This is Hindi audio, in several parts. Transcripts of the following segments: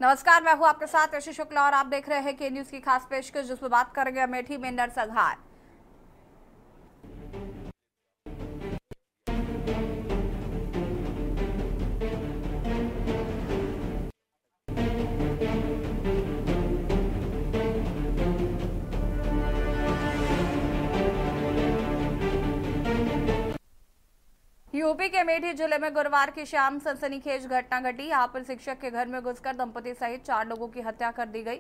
नमस्कार, मैं हूं आपके साथ ऋषि शुक्ला और आप देख रहे हैं के न्यूज की खास पेशकश, जिसमें बात करेंगे अमेठी में नरसंहार। यूपी के अमेठी जिले में गुरुवार की शाम सनसनीखेज घटना घटी। यहां पर शिक्षक के घर में घुसकर दंपति सहित 4 लोगों की हत्या कर दी गई।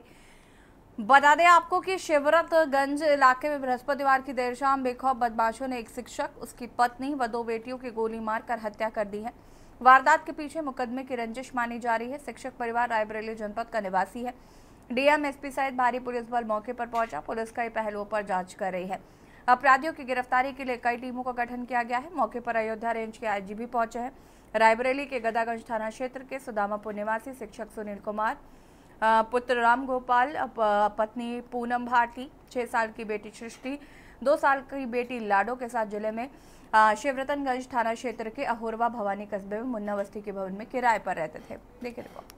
बता दें आपको कि शिवरतगंज इलाके में बृहस्पतिवार की देर शाम बेखौफ बदमाशों ने एक शिक्षक, उसकी पत्नी व 2 बेटियों की गोली मारकर हत्या कर दी है। वारदात के पीछे मुकदमे की रंजिश मानी जा रही है। शिक्षक परिवार रायबरेली जनपद का निवासी है। डीएम, एसपी सहित भारी पुलिस बल मौके पर पहुंचा। पुलिस कई पहलुओं पर जांच कर रही है। अपराधियों की गिरफ्तारी के लिए कई टीमों का गठन किया गया है। मौके पर अयोध्या रेंज के आईजी भी पहुंचे हैं। रायबरेली के गदागंज थाना क्षेत्र के सुदामापुर निवासी शिक्षक सुनील कुमार, पुत्र राम गोपाल, पत्नी पूनम भाटी, 6 साल की बेटी सृष्टि, 2 साल की बेटी लाडो के साथ जिले में शिवरतनगंज थाना क्षेत्र के अहोरवा भवानी कस्बे में मुन्ना बस्ती के भवन में किराए पर रहते थे। देखिए रिपोर्ट।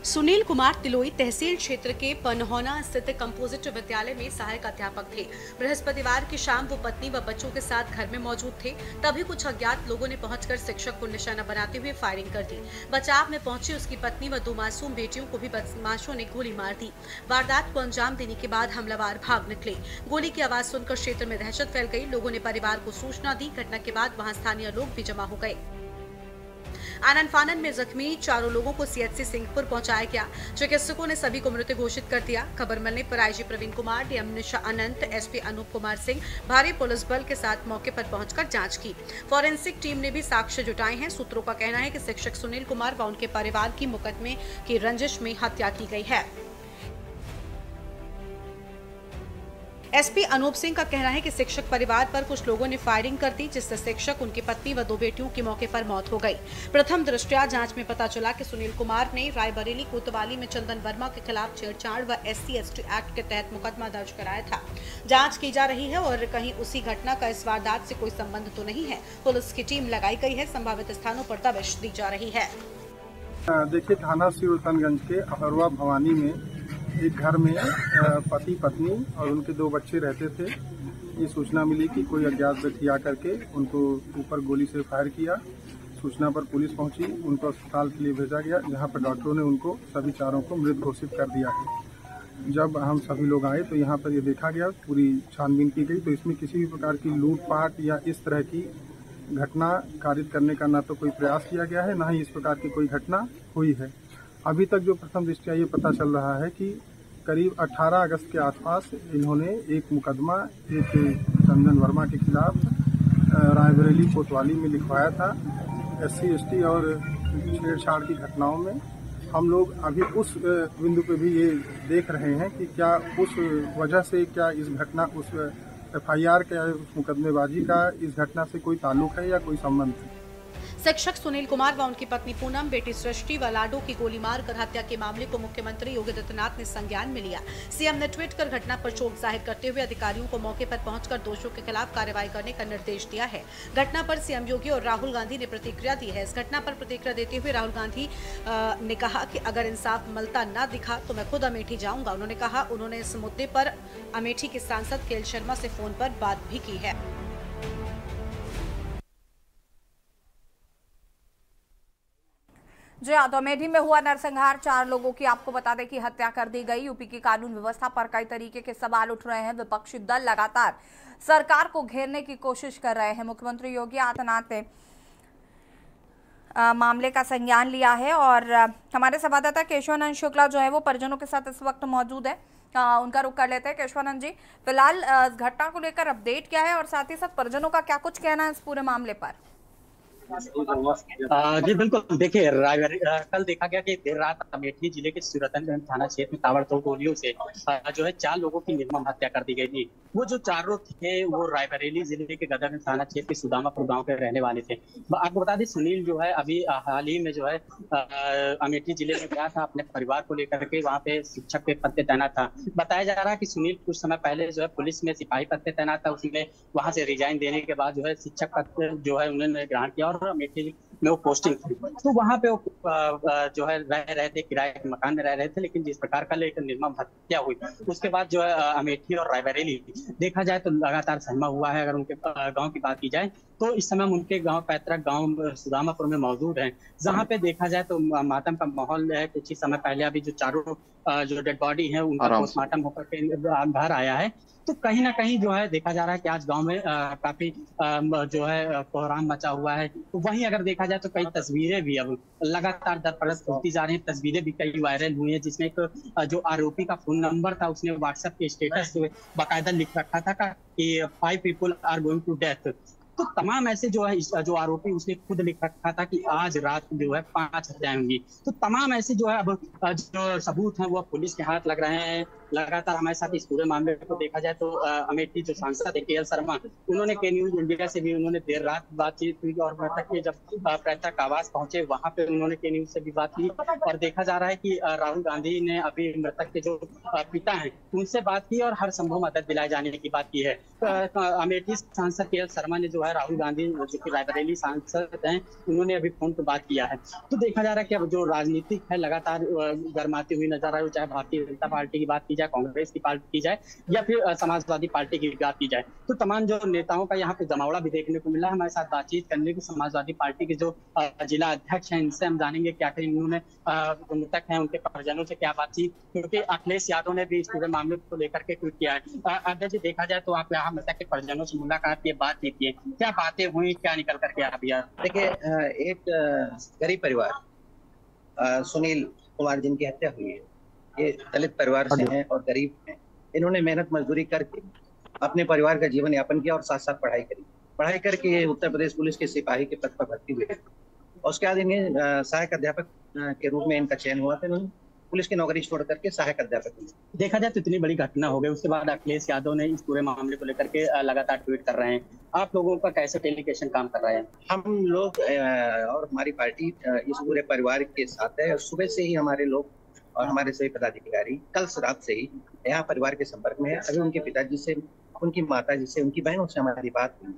सुनील कुमार तिलोई तहसील क्षेत्र के पनहौना स्थित कंपोजिट विद्यालय में सहायक अध्यापक थे। बृहस्पतिवार की शाम वो पत्नी व बच्चों के साथ घर में मौजूद थे। तभी कुछ अज्ञात लोगों ने पहुंचकर शिक्षक को निशाना बनाते हुए फायरिंग कर दी। बचाव में पहुंची उसकी पत्नी व 2 मासूम बेटियों को भी बदमाशों ने गोली मार दी। वारदात को अंजाम देने के बाद हमलावर भाग निकले। गोली की आवाज सुनकर क्षेत्र में दहशत फैल गई। लोगों ने परिवार को सूचना दी। घटना के बाद वहां स्थानीय लोग भी जमा हो गए। आनन फानन में जख्मी 4 लोगों को सीएचसी सिंहपुर पहुंचाया गया। चिकित्सकों ने सभी को मृत घोषित कर दिया। खबर मिलने पर आईजी प्रवीण कुमार, डीएम निशा अनंत, एसपी अनूप कुमार सिंह भारी पुलिस बल के साथ मौके पर पहुंचकर जांच की। फॉरेंसिक टीम ने भी साक्ष्य जुटाए हैं। सूत्रों का कहना है कि शिक्षक सुनील कुमार व उनके परिवार की मुकदमे की रंजिश में हत्या की गई है। एसपी अनूप सिंह का कहना है कि शिक्षक परिवार पर कुछ लोगों ने फायरिंग कर दी, जिससे शिक्षक, उनकी पत्नी व 2 बेटियों की मौके पर मौत हो गई। प्रथम दृष्टया जांच में पता चला कि सुनील कुमार ने रायबरेली कोतवाली में चंदन वर्मा के खिलाफ छेड़छाड़ व SC/ST एक्ट के तहत मुकदमा दर्ज कराया था। जांच की जा रही है और कहीं उसी घटना का इस वारदात से कोई संबंध तो नहीं है। पुलिस की टीम लगाई गई है। संभावित स्थानों पर दबिश दी जा रही है। देखिए, थाना शिवरतनगंज के अहरवा भवानी में एक घर में पति पत्नी और उनके 2 बच्चे रहते थे। ये सूचना मिली कि कोई अज्ञात व्यक्ति आकर के उनको ऊपर गोली से फायर किया। सूचना पर पुलिस पहुंची, उनको अस्पताल के लिए भेजा गया, जहां पर डॉक्टरों ने उनको सभी 4 को मृत घोषित कर दिया है। जब हम सभी लोग आए तो यहाँ पर ये देखा गया, पूरी छानबीन की गई, तो इसमें किसी भी प्रकार की लूटपाट या इस तरह की घटना कारित करने का ना तो कोई प्रयास किया गया है, ना ही इस प्रकार की कोई घटना हुई है। अभी तक जो प्रथम दृष्टया ये पता चल रहा है कि करीब 18 अगस्त के आसपास इन्होंने एक मुकदमा एक चंदन वर्मा के खिलाफ रायबरेली कोतवाली में लिखवाया था, SC/ST और छेड़छाड़ की घटनाओं में। हम लोग अभी उस बिंदु पे भी ये देख रहे हैं कि क्या उस वजह से क्या इस घटना उस FIR के उस मुकदमेबाजी का इस घटना से कोई ताल्लुक है या कोई संबंध है। शिक्षक सुनील कुमार व उनकी पत्नी पूनम, बेटी सृष्टि व लाडो की गोली मारकर हत्या के मामले को मुख्यमंत्री योगी आदित्यनाथ ने संज्ञान में लिया। सीएम ने ट्वीट कर घटना पर शोक जाहिर करते हुए अधिकारियों को मौके पर पहुंचकर दोषियों के खिलाफ कार्रवाई करने का निर्देश दिया है। घटना पर सीएम योगी और राहुल गांधी ने प्रतिक्रिया दी है। इस घटना पर प्रतिक्रिया देते हुए राहुल गांधी ने कहा कि अगर इंसाफ मिलता न दिखा तो मैं खुद अमेठी जाऊंगा। उन्होंने कहा उन्होंने इस मुद्दे पर अमेठी के सांसद केएल शर्मा से फोन पर बात भी की है। जी हाँ, तो अमेठी में हुआ नरसंहार। 4 लोगों की आपको बता दें कि हत्या कर दी गई। यूपी की कानून व्यवस्था पर कई तरीके के सवाल उठ रहे हैं। विपक्षी दल लगातार सरकार को घेरने की कोशिश कर रहे हैं। मुख्यमंत्री योगी आदित्यनाथ ने मामले का संज्ञान लिया है और हमारे संवाददाता केशवानंद शुक्ला जो है वो परिजनों के साथ इस वक्त मौजूद है। उनका रुख कर लेते हैं। केशवानंद जी, फिलहाल इस घटना को लेकर अपडेट क्या है और साथ ही साथ परिजनों का क्या कुछ कहना है इस पूरे मामले पर? जी बिल्कुल। देखिए कल देखा गया कि देर रात अमेठी जिले के सूरतनगंज थाना क्षेत्र में ताबड़तोड़ गोलियों से जो है 4 लोगों की निर्मम हत्या कर दी गई थी। वो जो चारों थे वो रायबरेली जिले के गदरगंज थाना क्षेत्र के सुदामापुर गांव के रहने वाले थे। आपको बता दें सुनील जो है अभी हाल ही में जो है अमेठी जिले में गया था अपने परिवार को लेकर के, वहाँ पे शिक्षक के पद पे तैनात था। बताया जा रहा है कि सुनील कुछ समय पहले जो है पुलिस में सिपाही पद पे तैनात था, उसने वहां से रिजाइन देने के बाद जो है शिक्षक पद जो है उन्होंने ग्रहण किया और अमेठी में वो पोस्टिंग थी। तो वहां पे वो जो है रह रहे थे, किराए के मकान में रह रहे थे। लेकिन जिस प्रकार का एक निर्मम हत्या हुई उसके बाद जो है अमेठी और रायबरेली देखा जाए तो लगातार सहमा हुआ है। अगर उनके गांव की बात की जाए तो इस समय हम उनके गांव पैतृक गांव सुदामापुर में मौजूद हैं, जहां पे देखा जाए तो मातम का माहौल है। कुछ ही समय पहले अभी जो चारों जो डेड बॉडी है उनका पोस्टमार्टम होकर के घर आया है। तो कहीं ना कहीं जो है देखा जा रहा है कि आज गांव में काफी जो है कोहराम मचा हुआ है। तो वहीं अगर देखा जाए तो कई तस्वीरें भी अब लगातार दरपरस्त होती जा रही हैं। तस्वीरें भी कई वायरल हुई हैं जिसमें एक जो आरोपी का फोन नंबर था उसने व्हाट्सएप के स्टेटस बाकायदा लिख रखा था कि 5 people are going to death। तो तमाम ऐसे जो है जो आरोपी उसने खुद लिख रखा था कि आज रात जो है 5 हत्याएं होंगी। तो तमाम ऐसे जो है अब जो सबूत हैं वो पुलिस के हाथ लग रहे हैं। लगातार हमारे साथ इस पूरे मामले को देखा जाए तो अमेठी जो सांसद है KL शर्मा, उन्होंने के न्यूज इंडिया से भी उन्होंने देर रात बातचीत हुई और मृतक के जब पैतृक आवास पहुंचे वहां पे उन्होंने के न्यूज से भी बात की। और देखा जा रहा है कि राहुल गांधी ने अभी मृतक के जो पिता हैं उनसे बात की और हर संभव मदद दिलाए जाने की बात की है। अमेठी सांसद KL शर्मा ने जो है राहुल गांधी जो कि रायबरेली सांसद हैं उन्होंने अभी फोन पर बात किया है। तो देखा जा रहा है कि अब जो राजनीतिक है लगातार गर्माती हुई नजर आ रही है, चाहे भारतीय जनता पार्टी की बात की जाए, कांग्रेस की बात की जाए या फिर समाजवादी पार्टी की बात की जाए। तो तमाम जो नेताओं का यहाँ पे जमावड़ा भी देखने को मिला। हमारे साथ बातचीत करने की समाजवादी पार्टी के जो जिला अध्यक्ष हैं इनसे हम जानेंगे क्या क्या इन्होंने मृतक हैं उनके परिजनों से क्या बातचीत, क्योंकि अखिलेश यादव ने भी इस पूरे मामले को लेकर के ट्वीट किया है। अध्यक्ष जी देखा जाए तो आप यहाँ मृतक के परिजनों से मुलाकात की, बात की है, क्या बातें हुई, क्या निकल करके आप यार? देखिए एक गरीब परिवार सुनील कुमार जिनकी हत्या हुई है, ये दलित परिवार से हैं और गरीब हैं। इन्होंने मेहनत मजदूरी करके अपने परिवार का जीवन यापन किया और साथ साथ पढ़ाई करी। पढ़ाई करके ये उत्तर प्रदेश पुलिस के सिपाही के पद पर भर्ती हुए और उसके बाद इन्हें सहायक अध्यापक के रूप में इनका चयन हुआ था। इन्होंने पुलिस की नौकरी छोड़ करके सहायक अध्यापक हुए। देखा जाए तो इतनी बड़ी घटना हो गई, उसके बाद अखिलेश यादव ने इस पूरे मामले को लेकर के लगातार ट्वीट कर रहे हैं। आप लोगों का कैसे डेलीगेशन काम कर रहे हैं? हम लोग और हमारी पार्टी इस पूरे परिवार के साथ है। सुबह से ही हमारे लोग और हमारे सभी पदाधिकारी कल रात से ही यहाँ परिवार के संपर्क में है। अभी उनके पिताजी से, उनकी माताजी से, उनकी बहनों से हमारी बात हुई।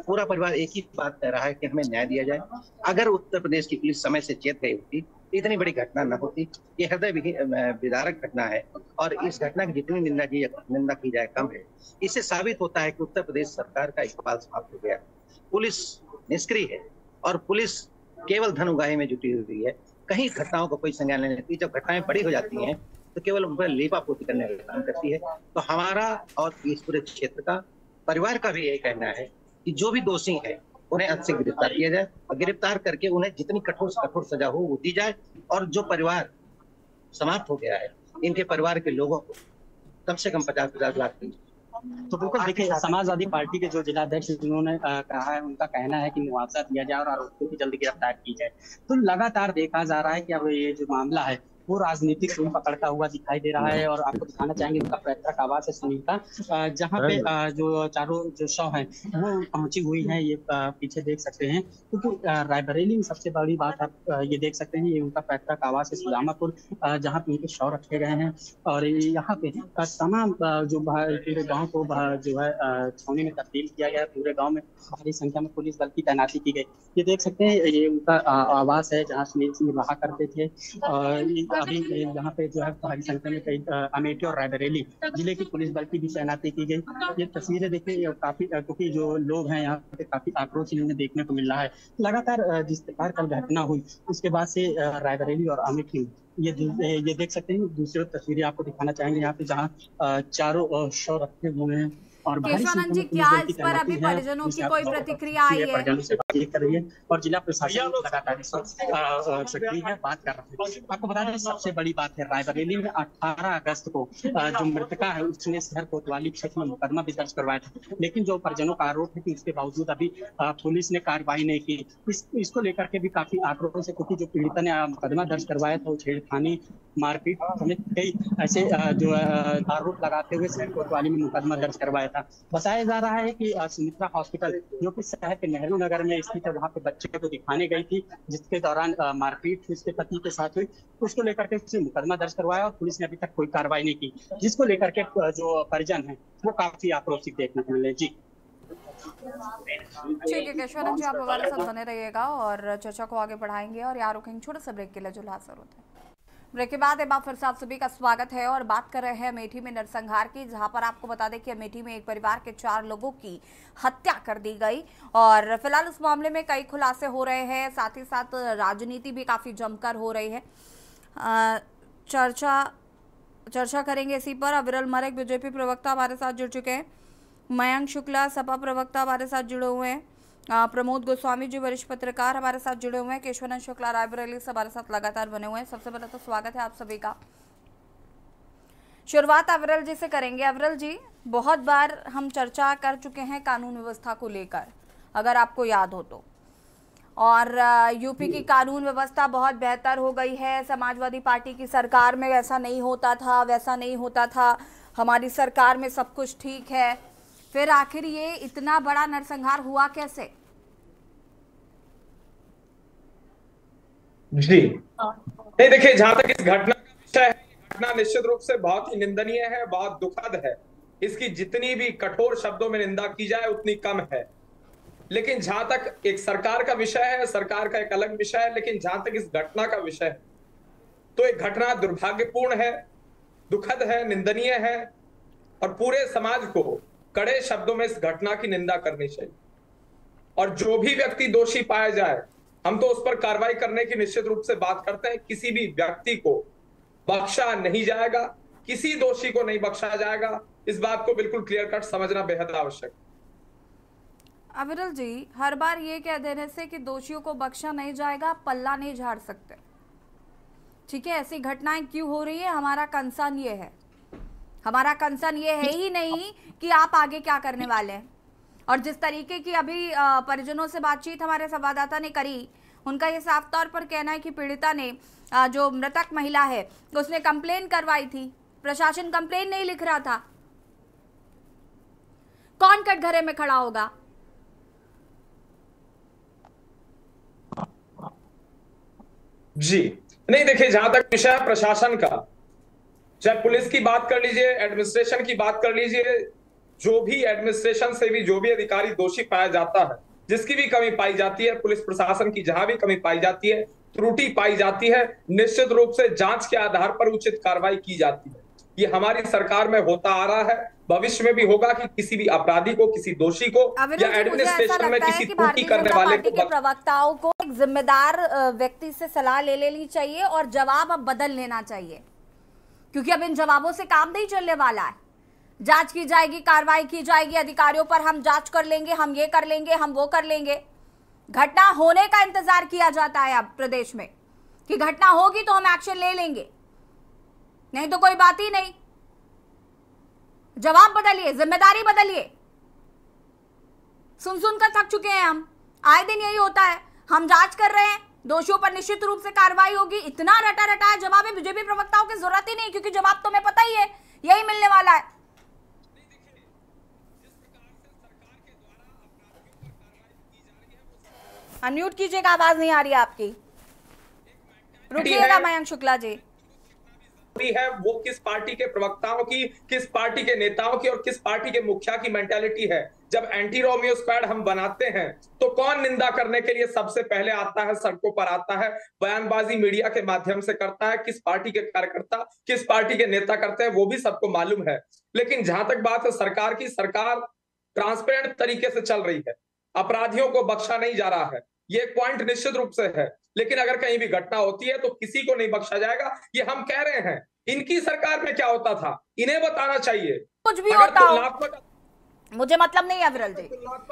पूरा परिवार एक ही बात कह रहा है कि हमें न्याय दिया जाए। अगर उत्तर प्रदेश की पुलिस समय से चेत गई होती तो इतनी बड़ी घटना न होती। ये हृदय विदारक घटना है और इस घटना की जितनी निंदा की जाए कम है। इससे साबित होता है कि उत्तर प्रदेश सरकार का इकबाल समाप्त हो गया। पुलिस निष्क्रिय है और पुलिस केवल धन उगाही में जुटी हुई है। कहीं घटनाओं को कोई संज्ञान नहीं लेती। जब घटनाएं बड़ी हो जाती हैं तो केवल उन पर लीपापोती करने का काम करती है। तो हमारा और इस पूरे क्षेत्र का, परिवार का भी यही कहना है कि जो भी दोषी है उन्हें आज से गिरफ्तार किया जाए और गिरफ्तार करके उन्हें जितनी कठोर से कठोर सजा हो वो दी जाए। और जो परिवार समाप्त हो गया है इनके परिवार के लोगों को कम से कम 50-50 लाख की। तो बिल्कुल देखिए, समाजवादी पार्टी के जो जिलाध्यक्ष उन्होंने कहा है, उनका कहना है कि मुआवजा दिया जाए और आरोपियों की जल्द गिरफ्तार की जाए। तो लगातार देखा जा रहा है कि अब ये जो मामला है वो राजनीतिक रूप पकड़ता हुआ दिखाई दे रहा है। और आपको दिखाना चाहेंगे उनका पैतृक आवास है सुनील का, जहाँ पे जो चारों जो शव हैं वो पहुंची हुई हैं। ये पीछे देख सकते हैं, क्योंकि रायबरेली में सबसे बड़ी बात आप ये देख सकते हैं, ये उनका पैतृक आवास है सुदामापुर, जहाँ पे उनके शव रखे गए हैं। और यहाँ पे तमाम जो पूरे गाँव को जो है छावनी में तब्दील किया गया है। पूरे गाँव में भारी संख्या में पुलिस बल की तैनाती की गई। ये देख सकते हैं, ये उनका आवास है जहाँ सुनील सिंह रहा करते थे। अभी यहाँ पे जो है भारी संख्या में कई अमेठी और रायबरेली जिले की पुलिस बल की भी तैनाती की गई। ये तस्वीरें देखिए, काफी क्योंकि जो लोग हैं यहाँ पे काफी आक्रोश इन्हें देखने को मिल रहा है। लगातार जिस प्रकार कल घटना हुई उसके बाद से रायबरेली और अमेठी ये देख सकते हैं। दूसरी तस्वीरें आपको दिखाना चाहेंगे यहाँ पे जहाँ चारों शव रखे हुए हैं। और केशवानंद जी, क्या इस पर अभी परिजनों की कोई प्रतिक्रिया आई है? कार्रवाई कर रही है और जिला प्रशासन लगातार सक्रिय है, बात कर रहे हैं। आपको बता दें, सबसे बड़ी बात है रायबरेली में 18 अगस्त को जो मृतका है उसने शहर कोतवाली क्षेत्र में मुकदमा भी दर्ज करवाया था, लेकिन जो परिजनों का आरोप है कि उसके बावजूद अभी पुलिस ने कार्रवाई नहीं की। इसको लेकर के भी काफी आक्रोश है, क्योंकि जो पीड़िता ने मुकदमा दर्ज करवाया था वो छेड़खानी, मारपीट समेत कई ऐसे जो आरोप लगाते हुए शहर कोतवाली में मुकदमा दर्ज करवाया था। बताया जा रहा है कि सुमित्रा हॉस्पिटल जो कि शहर के नेहरू नगर में स्थित है, वहां पे बच्चे को दिखाने गई थी, जिसके दौरान मारपीट उसके पति के साथ हुई। उसको लेकर के उसने मुकदमा दर्ज करवाया और पुलिस ने अभी तक कोई कार्रवाई नहीं की, जिसको लेकर के जो परिजन है वो काफी आक्रोशित देखने को मिले। जी ठीक है केशवरन जी, आप हमारे साथ बने रहिएगा और चर्चा को आगे बढ़ाएंगे और यहाँ रुकेंगे छोटे से ब्रेक के लिए जो हाजिर होते हैं। ब्रेक के बाद एक बार फिर से आप सभी का स्वागत है और बात कर रहे हैं अमेठी में नरसंहार की, जहां पर आपको बता दें कि अमेठी में एक परिवार के 4 लोगों की हत्या कर दी गई और फिलहाल इस मामले में कई खुलासे हो रहे हैं, साथ ही साथ राजनीति भी काफी जमकर हो रही है। चर्चा करेंगे इसी पर। अविरल मलिक बीजेपी प्रवक्ता हमारे साथ जुड़ चुके हैं, मयंक शुक्ला सपा प्रवक्ता हमारे साथ जुड़े हुए हैं, प्रमोद गोस्वामी जी वरिष्ठ पत्रकार हमारे साथ जुड़े हुए हैं, केशवानंद शुक्ला रायबरेली से हमारे साथ लगातार बने हुए हैं। सबसे पहले तो स्वागत है आप सभी का। शुरुआत अविरल जी से करेंगे। अविरल जी, बहुत बार हम चर्चा कर चुके हैं कानून व्यवस्था को लेकर, अगर आपको याद हो तो, और यूपी की कानून व्यवस्था बहुत बेहतर हो गई है। समाजवादी पार्टी की सरकार में ऐसा नहीं होता था, वैसा नहीं होता था, हमारी सरकार में सब कुछ ठीक है। फिर आखिर ये इतना बड़ा नरसंहार हुआ कैसे? जी नहीं, देखिए, जहां तक इस घटना का विषय है, घटना निश्चित रूप से बहुत ही निंदनीय है, बहुत दुखद है। इसकी जितनी भी कठोर शब्दों में निंदा की जाए उतनी कम है। लेकिन जहां तक एक सरकार का विषय है, सरकार का एक अलग विषय है, लेकिन जहां तक इस घटना का विषय है तो एक घटना दुर्भाग्यपूर्ण है, दुखद है, निंदनीय है और पूरे समाज को कड़े शब्दों में इस घटना की निंदा करनी चाहिए। और जो भी व्यक्ति दोषी पाया जाए, हम तो उस पर कार्रवाई करने की निश्चित रूप से बात करते हैं। किसी भी व्यक्ति को बख्शा नहीं जाएगा, किसी दोषी को नहीं बख्शा जाएगा। इस बात को बिल्कुल क्लियर कट समझना बेहद आवश्यक है। अविरल जी, हर बार ये कह देने से कि दोषियों को बख्शा नहीं जाएगा, पल्ला नहीं झाड़ सकते। ठीक है, ऐसी घटनाएं क्यों हो रही है, हमारा कंसर्न ये है। हमारा कंसर्न ये है ही नहीं कि आप आगे क्या करने वाले हैं। और जिस तरीके की अभी परिजनों से बातचीत हमारे संवाददाता ने करी, उनका ये साफ तौर पर कहना है कि पीड़िता ने, जो मृतक महिला है, उसने कंप्लेन करवाई थी, प्रशासन कंप्लेन नहीं लिख रहा था। कौन कटघरे में खड़ा होगा? जी नहीं, देखिए, जहां तक विषय है प्रशासन का, चाहे पुलिस की बात कर लीजिए, एडमिनिस्ट्रेशन की बात कर लीजिए, जो भी एडमिनिस्ट्रेशन से भी जो भी अधिकारी दोषी पाया जाता है, जिसकी भी कमी पाई जाती है, पुलिस प्रशासन की जहां भी कमी पाई जाती है, त्रुटि पाई जाती है, निश्चित रूप से जांच के आधार पर उचित कार्रवाई की जाती है। ये हमारी सरकार में होता आ रहा है, भविष्य में भी होगा कि किसी भी अपराधी को, किसी दोषी को या एडमिनिस्ट्रेशन में किसी त्रुटि करने वाले को, प्रवक्ताओं को एक जिम्मेदार व्यक्ति से सलाह ले लेनी चाहिए और जवाब अब बदल लेना चाहिए, क्योंकि अब इन जवाबों से काम नहीं चलने वाला है। जांच की जाएगी, कार्रवाई की जाएगी, अधिकारियों पर हम जांच कर लेंगे, हम ये कर लेंगे, हम वो कर लेंगे। घटना होने का इंतजार किया जाता है अब प्रदेश में कि घटना होगी तो हम एक्शन ले लेंगे, नहीं तो कोई बात ही नहीं। जवाब बदलिए, जिम्मेदारी बदलिए। सुन सुनकर थक चुके हैं हम, आए दिन यही होता है। हम जांच कर रहे हैं, दोषियों पर निश्चित रूप से कार्रवाई होगी। इतना रटा रटाया जवाब है, बीजेपी प्रवक्ताओं की जरूरत ही नहीं, क्योंकि जवाब तुम्हें पता ही है, यही मिलने वाला है। अनम्यूट कीजिएगा, आवाज नहीं आ रही है आपकी। रुकिएगा मयंक शुक्ला जी। है वो किस पार्टी के प्रवक्ताओं की, किस पार्टी के नेताओं की और किस पार्टी के मुखिया की मेंटालिटी है। जब एंटी रोमियो स्क्वाड हम बनाते हैं तो कौन निंदा करने के लिए सबसे पहले आता है, सड़कों पर आता है, बयानबाजी मीडिया के माध्यम से करता है, किस पार्टी के कार्यकर्ता, किस पार्टी के नेता करते हैं, वो भी सबको मालूम है। लेकिन जहां तक बात है सरकार की, सरकार ट्रांसपेरेंट तरीके से चल रही है, अपराधियों को बख्शा नहीं जा रहा है, ये एक पॉइंट निश्चित रूप से है। लेकिन अगर कहीं भी घटना होती है तो किसी को नहीं बख्शा जाएगा, ये हम कह रहे हैं। इनकी सरकार में क्या होता था, इन्हें बताना चाहिए। कुछ भी होता हो, मुझे मतलब नहीं है विरल जी,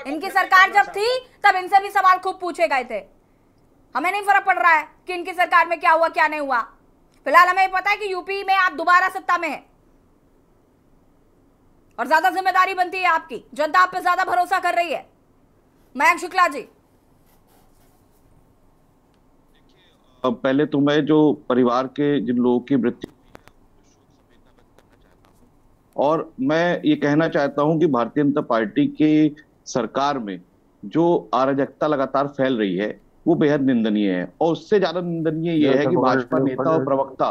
इनकी सरकार जब थी तब इनसे भी सवाल खूब पूछे गए थे। हमें नहीं फर्क पड़ रहा है कि इनकी सरकार में क्या हुआ क्या नहीं हुआ। फिलहाल हमें पता है कि यूपी में आप दोबारा सत्ता में है और ज्यादा जिम्मेदारी बनती है आपकी, जनता आप पे ज्यादा भरोसा कर रही है। मयंक शुक्ला जी, अब पहले तो मैं जो परिवार के जिन लोगों की मृत्यु और मैं ये कहना चाहता हूं कि भारतीय जनता पार्टी की सरकार में जो अराजकता लगातार फैल रही है वो बेहद निंदनीय है। और उससे ज्यादा निंदनीय ये है कि भाजपा नेता और प्रवक्ता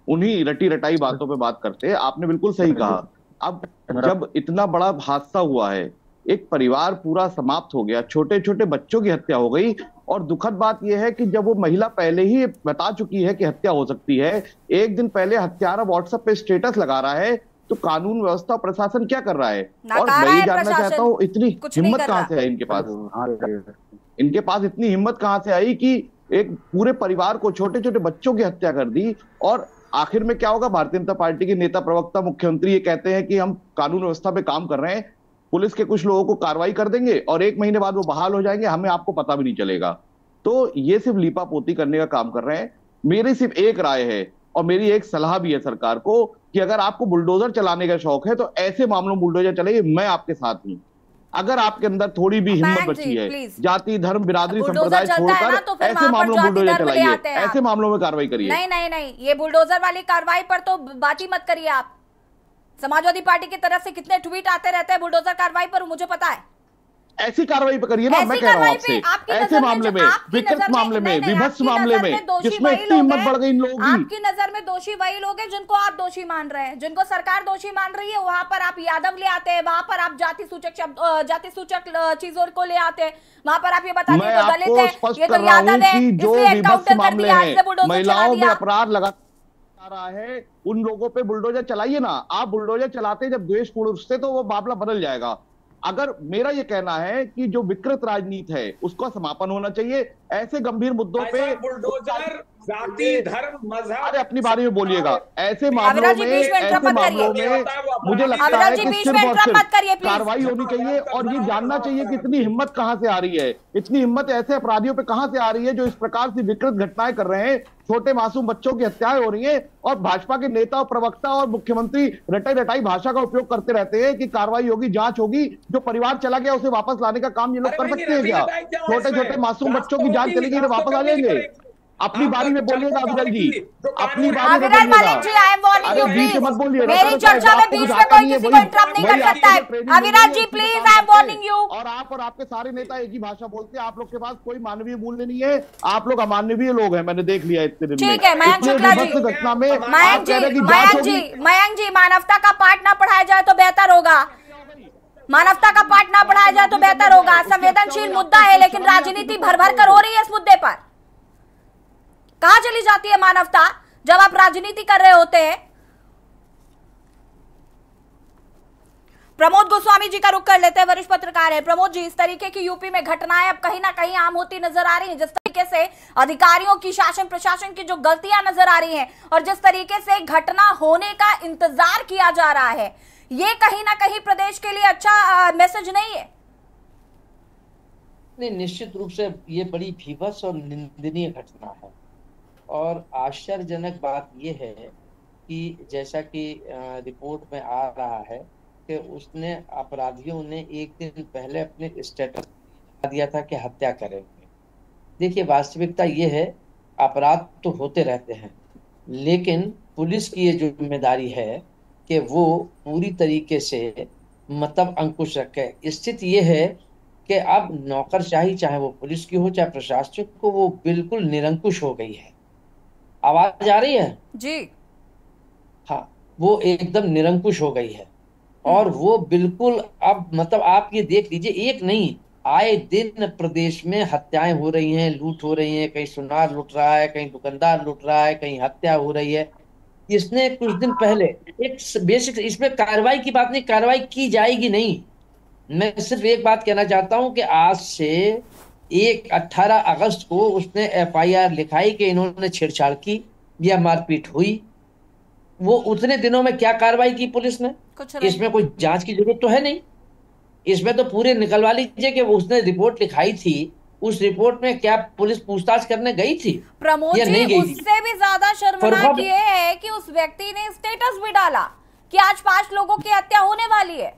उन्हीं रटी रटाई बातों पे बात करते हैं। आपने बिल्कुल सही कहा। अब जब इतना बड़ा हादसा हुआ है, एक परिवार पूरा समाप्त हो गया, छोटे छोटे बच्चों की हत्या हो गई, और दुखद बात यह है कि जब वो महिला पहले ही बता चुकी है कि हत्या हो सकती है, एक दिन पहले हत्यारा व्हाट्सएप पे स्टेटस लगा रहा है, तो कानून व्यवस्था प्रशासन क्या कर रहा है? और मैं ये जानना चाहता हूँ इतनी हिम्मत कहाँ से है इनके पास? इनके पास इतनी हिम्मत कहाँ से आई कि एक पूरे परिवार को, छोटे छोटे बच्चों की हत्या कर दी? और आखिर में क्या होगा? भारतीय जनता पार्टी के नेता, प्रवक्ता, मुख्यमंत्री ये कहते हैं कि हम कानून व्यवस्था पे काम कर रहे हैं, पुलिस के कुछ लोगों को कार्रवाई कर देंगे और 1 महीने बाद वो बहाल हो जाएंगे, हमें आपको पता भी नहीं चलेगा। तो ये सिर्फ लीपापोती करने का काम कर रहे हैं। मेरी सिर्फ एक राय है और मेरी एक सलाह भी है सरकार को कि अगर आपको बुलडोजर चलाने का शौक है तो ऐसे मामलों में बुलडोजर चलाइए, मैं आपके साथ हूं। अगर आपके अंदर थोड़ी भी हिम्मत बची है, जाति, धर्म, बिरादरी, संप्रदाय छोड़कर तो ऐसे मामलों में बुलडोजर चलाइए, ऐसे मामलों में कार्रवाई करिए। नहीं नहीं नहीं, ये बुलडोजर वाली कार्रवाई पर तो बात ही मत करिए आप। समाजवादी पार्टी की तरफ से कितने ट्वीट आते रहते हैं बुलडोजर कार्रवाई पर, मुझे पता है। ऐसी कार्रवाई पे करिए ना, मैं कह रहा हूं आपसे। ऐसे मामले में, विकृत मामले में, विभत्स मामले में, जिसमें इतनी हिम्मत बढ़ गई इन लोगों की। आपकी नजर में दोषी वही लोग हैं जिनको आप दोषी मान रहे हैं, जिनको सरकार दोषी मान रही है। वहां पर आप यादव ले आते हैं, वहां पर आप जाति सूचक चीजों को ले आते हैं, वहां पर आप ये बताते हैं तो दलित है, ये तो यादव है, इसलिए एनकाउंटर कर दिया, इसलिए बुलडोजर चला महिलाओं में दिया। अपराध लगातार रहा है, उन लोगों पे बुलडोजर चलाइए ना। आप बुलडोजर चलाते जब द्वेषपूर्ण उससे, तो वो मामला बदल जाएगा। अगर मेरा ये कहना है कि जो विकृत राजनीति है उसका समापन होना चाहिए। ऐसे गंभीर मुद्दों पे बुलडोजर, जाति, धर्म, मजहब, अरे अपनी बारे में बोलिएगा। ऐसे मामलों में मुझे लगता है कि सिर्फ और सिर्फ कार्रवाई होनी चाहिए। और ये जानना चाहिए कि इतनी हिम्मत कहां से आ रही है, इतनी हिम्मत ऐसे अपराधियों पे कहां से आ रही है जो इस प्रकार से विकृत घटनाएं कर रहे हैं, छोटे मासूम बच्चों की हत्याएं हो रही हैं, और भाजपा के नेता और प्रवक्ता और मुख्यमंत्री रटाई रटाई भाषा का उपयोग करते रहते हैं कि कार्रवाई होगी, जांच होगी, जो परिवार चला गया उसे वापस लाने का काम ये लोग कर सकते हैं क्या? छोटे छोटे मासूम बच्चों की जांच चलेगी तो वापस आ जाएंगे। अपनी बारी में बोलिएगा अविरल जी, अपनी बारी में बोलिएगा। बीच मत बोलिए, मेरी चर्चा में बीच में कोई किसी को इंटरप्ट नहीं कर सकता है। Aviraj ji please, I am warning you. और आपके सारे नेता एक ही भाषा बोलते हैं। आप लोग के पास कोई मानवीय मूल्य नहीं है, आप लोग अमानवीय लोग हैं, मैंने देख लिया इतने दिन में। ठीक है मयंक शुक्ला जी, घटना में मयंक जी मानवता का पाठ ना पढ़ाया जाए तो बेहतर होगा। मानवता का पाठ ना पढ़ाया जाए तो बेहतर होगा। संवेदनशील मुद्दा है, लेकिन राजनीति भर भर कर हो रही है इस मुद्दे पर। कहां चली जाती है मानवता जब आप राजनीति कर रहे होते हैं? प्रमोद गोस्वामी जी का रुख कर लेते हैं, वरिष्ठ पत्रकार है। प्रमोद जी, इस तरीके की यूपी में घटनाएं अब कहीं ना कहीं आम होती नजर आ रही हैं। जिस तरीके से अधिकारियों की, शासन प्रशासन की जो गलतियां नजर आ रही हैं और जिस तरीके से घटना होने का इंतजार किया जा रहा है, ये कहीं ना कहीं प्रदेश के लिए अच्छा मैसेज नहीं है? नहीं, निश्चित रूप से ये बड़ी भीभत्स और निंदनीय घटना है। और आश्चर्यजनक बात यह है कि जैसा कि रिपोर्ट में आ रहा है कि उसने, अपराधियों ने एक दिन पहले अपने स्टेटस दिया था कि हत्या करेंगे। देखिए, वास्तविकता ये है, अपराध तो होते रहते हैं, लेकिन पुलिस की ये जिम्मेदारी है कि वो पूरी तरीके से मतलब अंकुश रखे। स्थिति ये है कि अब नौकरशाही, चाहे वो पुलिस की हो चाहे प्रशासन को, वो बिल्कुल निरंकुश हो गई है। आवाज आ रही है जी? हाँ, वो एकदम निरंकुश हो गई है। और वो बिल्कुल अब मतलब आप ये देख लीजिए, एक नहीं, आए दिन प्रदेश में हत्याएं हो रही हैं, लूट हो रही है, कहीं सुनार लूट रहा है, कहीं दुकानदार लूट रहा है, कहीं हत्या हो रही है। इसने कुछ दिन पहले एक बेसिक, इसमें कार्रवाई की बात नहीं, कार्रवाई की जाएगी नहीं। मैं सिर्फ एक बात कहना चाहता हूं कि आज से 18 अगस्त को उसने FIR लिखाई कि इन्होंने छेड़छाड़ की या मारपीट हुई। वो उतने दिनों में क्या कार्रवाई की पुलिस ने? इसमें कोई जांच की जरूरत तो है नहीं। इसमें तो पूरे निकलवा लीजिए कि उसने रिपोर्ट लिखाई थी, उस रिपोर्ट में क्या पुलिस पूछताछ करने गई थी प्रमोद या जी, नहीं गई थी? उससे भी ज्यादा शर्मनाक ये है कि उस व्यक्ति ने स्टेटस भी डाला कि आज 5 लोगों की हत्या होने वाली है।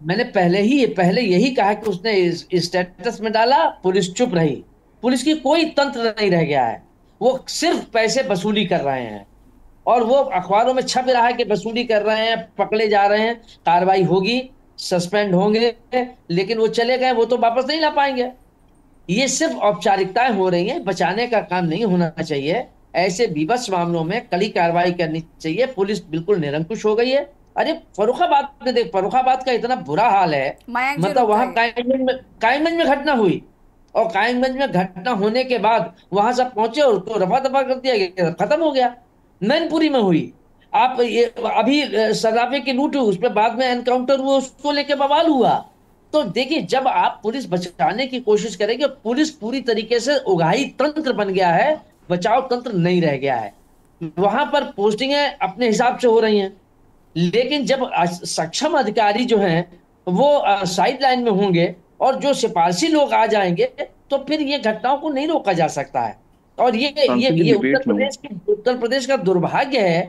मैंने पहले यही कहा कि उसने स्टेटस में डाला, पुलिस चुप रही। पुलिस की कोई तंत्र नहीं रह गया है, वो सिर्फ पैसे वसूली कर रहे हैं और वो अखबारों में छप रहा है कि वसूली कर रहे हैं, पकड़े जा रहे हैं, कार्रवाई होगी, सस्पेंड होंगे, लेकिन वो चले गए, वो तो वापस नहीं ला पाएंगे। ये सिर्फ औपचारिकताएं हो रही हैं, बचाने का काम नहीं होना चाहिए। ऐसे विवश मामलों में कड़ी कार्रवाई करनी चाहिए। पुलिस बिल्कुल निरंकुश हो गई है। अरे फर्रुखाबाद में देख, फर्रुखाबाद का इतना बुरा हाल है, मतलब वहां कायमगंज में घटना हुई और कायमगंज में घटना होने के बाद वहां सब पहुंचे और उसको रफा दफा कर दिया गया, खत्म हो गया। मैनपुरी में हुई, आप ये अभी सर्राफे की लूट हुई, उस पर बाद में एनकाउंटर हुआ, उसको लेके बवाल हुआ। तो देखिए, जब आप पुलिस बचाने की कोशिश करेंगे, पुलिस पूरी तरीके से उगाही तंत्र बन गया है, बचाव तंत्र नहीं रह गया है। वहां पर पोस्टिंगें अपने हिसाब से हो रही हैं, लेकिन जब सक्षम अधिकारी जो हैं वो साइड लाइन में होंगे और जो सिफारशी लोग आ जाएंगे, तो फिर ये घटनाओं को नहीं रोका जा सकता है। और ये उत्तर प्रदेश का दुर्भाग्य है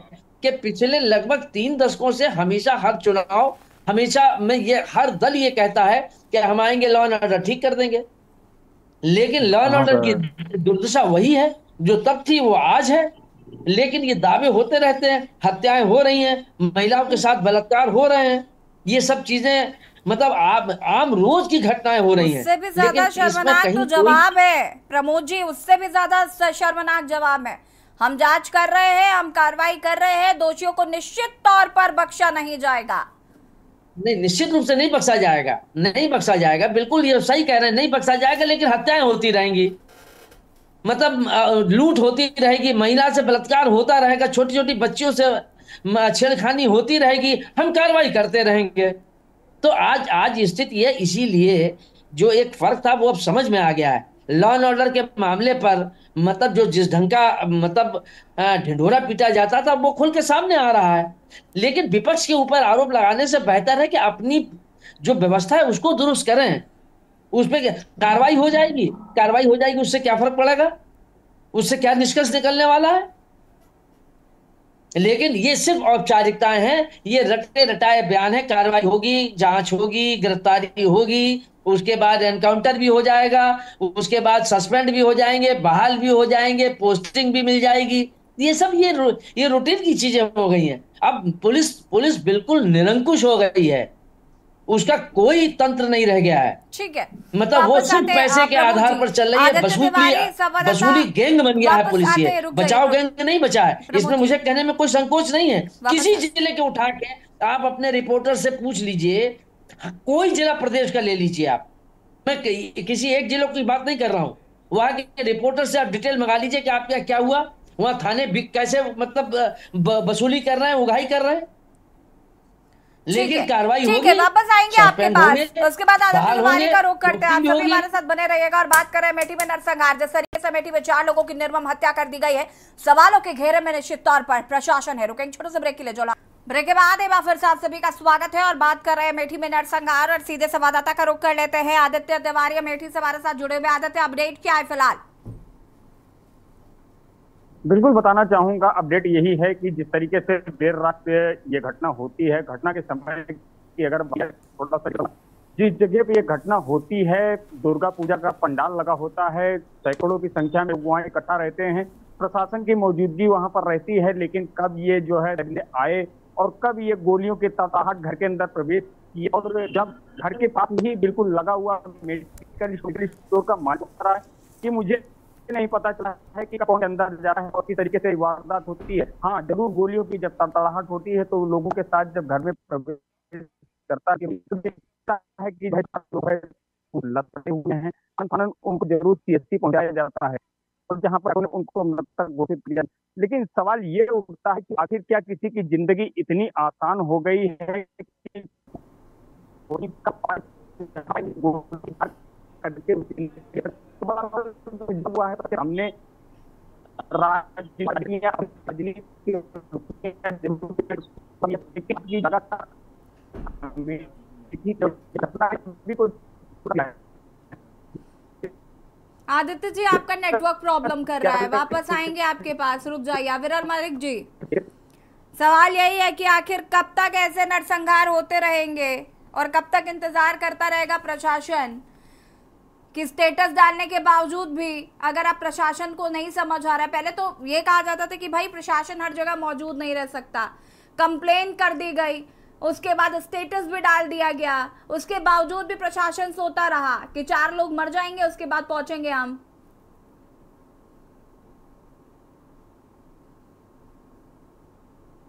कि पिछले लगभग 3 दशकों से हमेशा हर चुनाव, हमेशा में ये हर दल ये कहता है कि हम आएंगे, लॉ एंड ऑर्डर ठीक कर देंगे, लेकिन लॉ एंड ऑर्डर की दुर्दशा वही है जो तब थी वो आज है। लेकिन ये दावे होते रहते हैं, हत्याएं हो रही हैं, महिलाओं के साथ बलात्कार हो रहे हैं, ये सब चीजें मतलब आम रोज की घटनाएं हो रही हैं। उससे भी ज्यादा शर्मनाक तो जवाब है प्रमोद जी, उससे भी ज्यादा शर्मनाक जवाब है। हम जांच कर रहे हैं, हम कार्रवाई कर रहे हैं, दोषियों को निश्चित तौर पर बख्शा नहीं जाएगा। नहीं, निश्चित रूप से नहीं बख्शा जाएगा, नहीं बख्शा जाएगा, बिल्कुल ये सही कह रहे हैं, नहीं बख्शा जाएगा, लेकिन हत्याएं होती रहेंगी, मतलब लूट होती रहेगी, महिला से बलात्कार होता रहेगा, छोटी छोटी बच्चियों से छेड़खानी होती रहेगी, हम कार्रवाई करते रहेंगे। तो आज स्थिति है, इसीलिए जो एक फर्क था वो अब समझ में आ गया है। लॉ एंड ऑर्डर के मामले पर मतलब जो जिस ढंग का मतलब ढिंढोरा पीटा जाता था वो खुल के सामने आ रहा है। लेकिन विपक्ष के ऊपर आरोप लगाने से बेहतर है कि अपनी जो व्यवस्था है उसको दुरुस्त करें, उस पर कार्रवाई हो जाएगी, कार्रवाई हो जाएगी, उससे क्या फर्क पड़ेगा, उससे क्या निष्कर्ष निकलने वाला है। लेकिन ये सिर्फ औपचारिकताएं हैं, ये रटे रटाए बयान है। कार्रवाई होगी, जांच होगी, गिरफ्तारी होगी, उसके बाद एनकाउंटर भी हो जाएगा, उसके बाद सस्पेंड भी हो जाएंगे, बहाल भी हो जाएंगे, पोस्टिंग भी मिल जाएगी। ये सब ये रूटीन की चीजें हो गई हैं। अब पुलिस बिल्कुल निरंकुश हो गई है, उसका कोई तंत्र नहीं रह गया है। ठीक है, मतलब वो सिर्फ पैसे के आधार पर चल रही है, वसूली गैंग बन गया है पुलिस। ये बचाव गैंग नहीं बचा है, इसमें मुझे कहने में कोई संकोच नहीं है। किसी जिले के उठा के आप अपने रिपोर्टर से पूछ लीजिए, कोई जिला प्रदेश का ले लीजिए आप, मैं किसी एक जिले की बात नहीं कर रहा हूँ, वहां के रिपोर्टर से आप डिटेल मंगा लीजिए कि आपका क्या हुआ, वहां थाने कैसे मतलब वसूली कर रहे हैं, उगाही कर रहे हैं, लेकिन कार्रवाई होगी। ठीक है, वापस आएंगे आपके पास, उसके बाद आदित्य तिवारी का रुख करते हैं। आप सभी हमारे साथ बने रहिएगा और बात कर रहे हैं अमेठी में नरसंहार। जिस तरीके से अमेठी में 4 लोगों की निर्मम हत्या कर दी गई है, सवालों के घेरे में निश्चित तौर पर प्रशासन है। रुकेंगे छोटे से ब्रेक के लिए, जोला ब्रेक के बाद एक बार फिर से आप सभी का स्वागत है और बात कर रहे हैं अमेठी में नरसंहार और सीधे संवाददाता का रुख कर लेते हैं। आदित्य तिवारी अमेठी से हमारे साथ जुड़े हुए। आदित्य, अपडेट क्या है फिलहाल? बिल्कुल बताना चाहूंगा, अपडेट यही है कि जिस तरीके से देर रात ये घटना होती है, घटना के समय की अगर थोड़ा सा, जिस जगह पे ये घटना होती है दुर्गा पूजा का पंडाल लगा होता है, सैकड़ों की संख्या में वहाँ इकट्ठा रहते हैं, प्रशासन की मौजूदगी वहां पर रहती है, लेकिन कब ये जो है आए और कब ये गोलियों के तड़तड़ाहट घर के अंदर प्रवेश किया, और जब घर के पास ही बिल्कुल लगा हुआ मेडिकल स्टोर का मालिक रहा है कि मुझे नहीं पता चला है कि कौन अंदर जा रहा है और किस तरीके से वारदात होती है। हाँ, जरूर गोलियों की जब तड़तड़ाहट होती है तो लोगों के साथ जब घर में प्रवेश करता है कि लोग लगे हुए हैं, उनको जरूर CSC पहुंचाया जाता है और जहाँ पर उनको मृतक घोषित किया। लेकिन सवाल ये उठता है कि आखिर क्या किसी की जिंदगी इतनी आसान हो गई है कि हमने भी कोई आदित्य जी, आपका नेटवर्क प्रॉब्लम कर रहा है, वापस आएंगे आपके पास, रुक जाइए। विरल मलिक जी, सवाल यही है कि आखिर कब तक ऐसे नरसंहार होते रहेंगे और कब तक इंतजार करता रहेगा प्रशासन कि स्टेटस डालने के बावजूद भी अगर आप प्रशासन को नहीं समझ आ रहा है। पहले तो ये कहा जाता था कि भाई प्रशासन हर जगह मौजूद नहीं रह सकता, कंप्लेन कर दी गई, उसके बाद स्टेटस भी डाल दिया गया, उसके बावजूद भी प्रशासन सोता रहा कि 4 लोग मर जाएंगे उसके बाद पहुंचेंगे हम।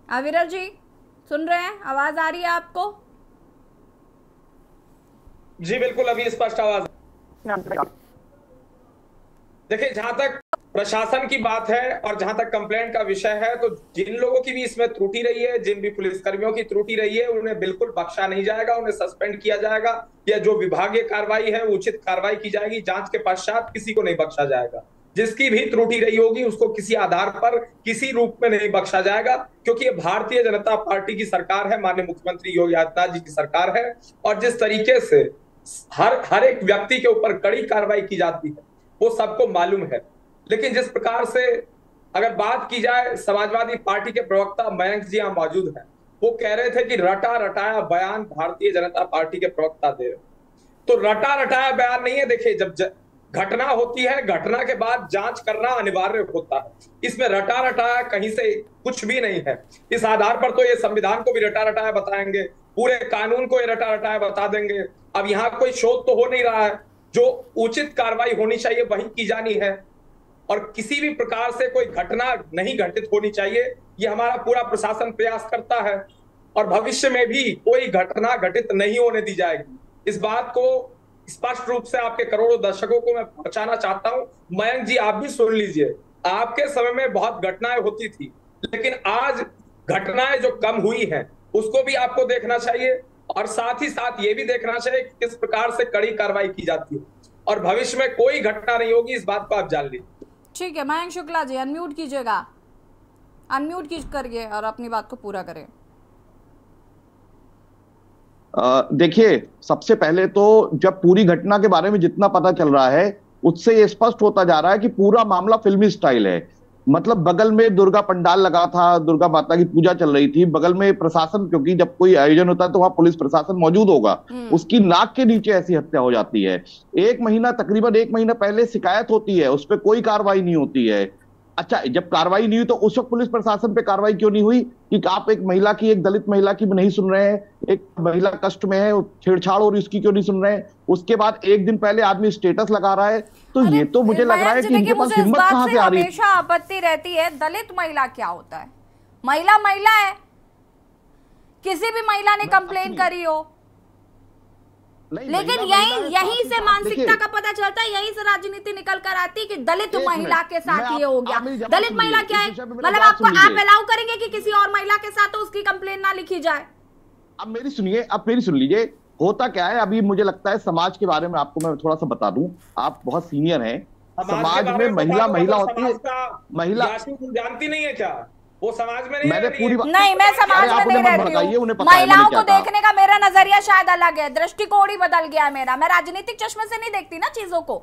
विरल जी सुन रहे हैं, आवाज आ रही है आपको? जी बिल्कुल, अभी स्पष्ट आवाज। देखिए, जहां तक प्रशासन की बात है और जहां तक कंप्लेंट का विषय है, तो जिन लोगों की भी इसमें त्रुटि रही है, जिन भी पुलिसकर्मियों की त्रुटि रही है, उन्हें बिल्कुल बख्शा नहीं जाएगा, उन्हें सस्पेंड किया जाएगा, या जो विभागीय कार्रवाई है उचित कार्रवाई की जाएगी। जांच के पश्चात किसी को नहीं बख्शा जाएगा। जिसकी भी त्रुटि रही होगी उसको किसी आधार पर किसी रूप में नहीं बख्शा जाएगा, क्योंकि ये भारतीय जनता पार्टी की सरकार है, माननीय मुख्यमंत्री योगी आदित्यनाथ जी की सरकार है। और जिस तरीके से हर एक व्यक्ति के ऊपर कड़ी कार्रवाई की जाती है वो सबको मालूम है। लेकिन जिस प्रकार से अगर बात की जाए, समाजवादी पार्टी के प्रवक्ता मयंक जी यहाँ मौजूद हैं, वो कह रहे थे कि रटा रटाया बयान भारतीय जनता पार्टी के प्रवक्ता दे रहे। तो रटा रटाया बयान नहीं है। देखिए, जब घटना होती है, घटना के बाद जांच करना अनिवार्य होता है। इसमें रटा रटाया कहीं से कुछ भी नहीं है। इस आधार पर तो ये संविधान को भी रटा रटाया बताएंगे, पूरे कानून को ये रटा रटाया बता देंगे। अब यहाँ कोई शोध तो हो नहीं रहा है, जो उचित कार्रवाई होनी चाहिए वही की जानी है, और किसी भी प्रकार से कोई घटना नहीं घटित होनी चाहिए, ये हमारा पूरा प्रशासन प्रयास करता है, और भविष्य में भी कोई घटना घटित नहीं होने दी जाएगी। इस बात को स्पष्ट रूप से आपके करोड़ों दर्शकों को मैं पहुंचाना चाहता हूं। मयंक जी, आप भी सुन लीजिए, आपके समय में बहुत घटनाएं होती थी, लेकिन आज घटनाएं जो कम हुई हैं उसको भी आपको देखना चाहिए, और साथ ही साथ ये भी देखना चाहिए कि किस प्रकार से कड़ी कार्रवाई की जाती है, और भविष्य में कोई घटना नहीं होगी, इस बात को आप जान लीजिए। ठीक है, मयंक शुक्ला जी अनम्यूट कीजिएगा, अनम्यूट करिए और अपनी बात को पूरा करें। देखिए, सबसे पहले तो जब पूरी घटना के बारे में जितना पता चल रहा है उससे ये स्पष्ट होता जा रहा है कि पूरा मामला फिल्मी स्टाइल है। मतलब बगल में दुर्गा पंडाल लगा था, दुर्गा माता की पूजा चल रही थी, बगल में प्रशासन, क्योंकि जब कोई आयोजन होता है तो वहां पुलिस प्रशासन मौजूद होगा, उसकी नाक के नीचे ऐसी हत्या हो जाती है। तकरीबन एक महीना पहले शिकायत होती है, उस पर कोई कार्रवाई नहीं होती है। अच्छा, जब कार्रवाई नहीं हुई तो उस वक्त पुलिस प्रशासन पे कार्रवाई क्यों नहीं हुई कि आप एक दलित महिला की नहीं सुन रहे हैं, एक महिला कष्ट में है, छेड़छाड़ और इसकी क्यों नहीं सुन रहे हैं? उसके बाद एक दिन पहले आदमी स्टेटस लगा रहा है, तो ये तो मुझे लग रहा है कि इनके पास हिम्मत कहां से आ रही है। हमेशा आपत्ति रहती है, दलित महिला क्या होता है? महिला महिला है, किसी भी महिला ने कंप्लेन करी हो, लेकिन यहीं से मानसिकता का पता चलता है, यहीं से राजनीति निकल कर आती है कि दलित महिला के साथ ये हो गया। दलित महिला क्या है? मतलब आप अलाउ करेंगे कि किसी और महिला के साथ तो उसकी कंप्लेन ना लिखी जाए? अब मेरी सुन लीजिए, होता क्या है, अभी मुझे लगता है समाज के बारे में आपको मैं थोड़ा सा बता दूं, आप बहुत सीनियर हैं, समाज में महिला होती है, महिला जानती नहीं है क्या? वो समाज में नहीं, मैं समाज में नहीं रहती हूँ। महिलाओं को देखने का मेरा नजरिया शायद अलग है, दृष्टिकोण ही बदल गया है मेरा। मैं राजनीतिक चश्मे से नहीं देखती ना चीजों को।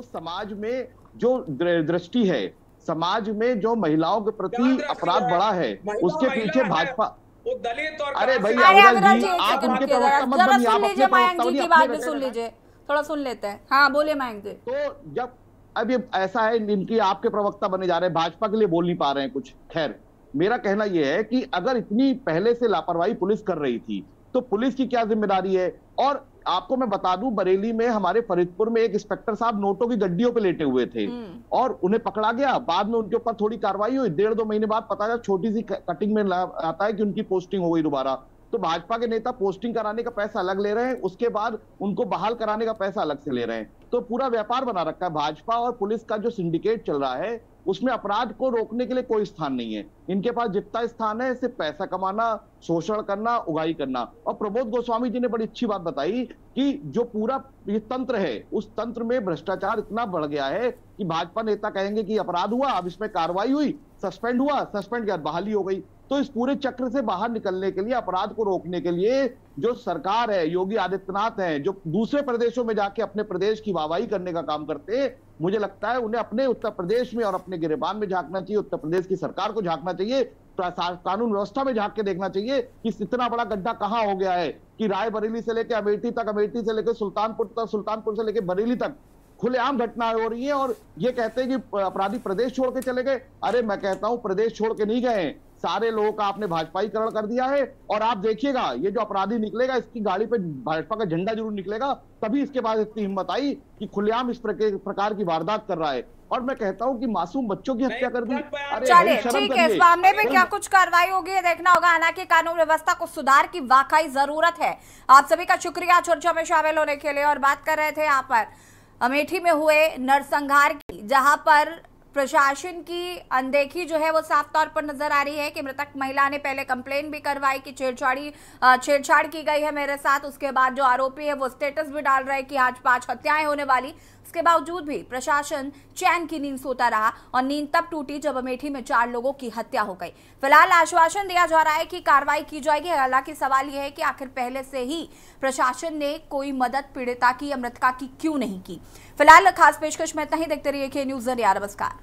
समाज में जो दृष्टि है, समाज में जो महिलाओं के प्रति अपराध बढ़ा है, उसके पीछे भाजपा। दलित और अरे भैया, आप उनके प्रवक्ता मत बनिए, आप अपने प्रवक्ता की बात भी सुन लीजिए, थोड़ा सुन लेते हैं। हाँ बोलिए मयंक जी। तो जब अब ये ऐसा है, इनकी आपके प्रवक्ता बने जा रहे हैं, भाजपा के लिए बोल नहीं पा रहे हैं कुछ। खैर, मेरा कहना यह है कि अगर इतनी पहले से लापरवाही पुलिस कर रही थी तो पुलिस की क्या जिम्मेदारी है? और आपको मैं बता दूं, बरेली में हमारे फरीदपुर में एक इंस्पेक्टर साहब नोटों की गड्डियों पे लेटे हुए थे और उन्हें पकड़ा गया। बाद में उनके ऊपर थोड़ी कार्रवाई हुई, 1.5-2 महीने बाद पता चला छोटी सी कटिंग में आता है कि उनकी पोस्टिंग हो गई दोबारा। तो भाजपा के नेता पोस्टिंग कराने का पैसा अलग ले रहे हैं, उसके बाद उनको बहाल कराने का पैसा अलग से ले रहे हैं। तो पूरा व्यापार बना रखा है। भाजपा और पुलिस का जो सिंडिकेट चल रहा है उसमें अपराध को रोकने के लिए कोई स्थान नहीं है। इनके पास जितना स्थान है सिर्फ पैसा कमाना, शोषण करना, उगाही करना। और प्रमोद गोस्वामी जी ने बड़ी अच्छी बात बताई कि जो पूरा ये तंत्र है, उस तंत्र में भ्रष्टाचार इतना बढ़ गया है कि भाजपा नेता कहेंगे कि अपराध हुआ, अब इसमें कार्रवाई हुई, सस्पेंड हुआ, सस्पेंड के बाद बहाली हो गई। तो इस पूरे चक्र से बाहर निकलने के लिए, अपराध को रोकने के लिए जो सरकार है, योगी आदित्यनाथ है, जो दूसरे प्रदेशों में जाके अपने प्रदेश की वाहवाही करने का काम करते हैं, मुझे लगता है उन्हें अपने उत्तर प्रदेश में और अपने गिरेबान में झांकना चाहिए, उत्तर प्रदेश की सरकार को झांकना चाहिए, कानून व्यवस्था में झांक के देखना चाहिए कि इतना बड़ा गड्ढा कहां हो गया है कि रायबरेली से लेकर अमेठी तक, अमेठी से लेकर सुल्तानपुर तक, सुल्तानपुर से लेकर बरेली तक खुलेआम घटनाएं हो रही हैं। और ये कहते हैं कि अपराधी प्रदेश छोड़ के चले गए। अरे मैं कहता हूं प्रदेश छोड़ के नहीं गए, सारे लोगों का आपने भाजपाईकरण कर दिया है। और आप देखिएगा ये जो अपराधी निकलेगा, इसकी गाड़ी पे भाजपा का झंडा जरूर निकलेगा, तभी इसके बाद इतनी हिम्मत आई कि खुलेआम इस प्रकार की वारदात कर रहा है। और मैं कहता हूं कि मासूम बच्चों की हत्या कर दी। चलिए ठीक है, इस मामले में क्या कुछ कार्रवाई होगी ये देखना होगा। हालांकि कानून व्यवस्था को सुधार की वाकई जरूरत है। आप सभी का शुक्रिया चर्चा में शामिल होने के लिए। और बात कर रहे थे यहाँ पर अमेठी में हुए नरसंहार की, जहां पर प्रशासन की अनदेखी जो है वो साफ तौर पर नजर आ रही है कि मृतक महिला ने पहले कंप्लेन भी करवाई कि छेड़छाड़ की गई है मेरे साथ। उसके बाद जो आरोपी है वो स्टेटस भी डाल रहे हैं कि आज 5 हत्याएं होने वाली। उसके बावजूद भी प्रशासन चैन की नींद सोता रहा और नींद तब टूटी जब अमेठी में 4 लोगों की हत्या हो गई। फिलहाल आश्वासन दिया जा रहा है कि कार्रवाई की जाएगी। हालांकि सवाल यह है कि आखिर पहले से ही प्रशासन ने कोई मदद पीड़िता की या मृतका की क्यों नहीं की। फिलहाल खास पेशकश में इतना ही। देखते रहिए के न्यूज़। नमस्कार।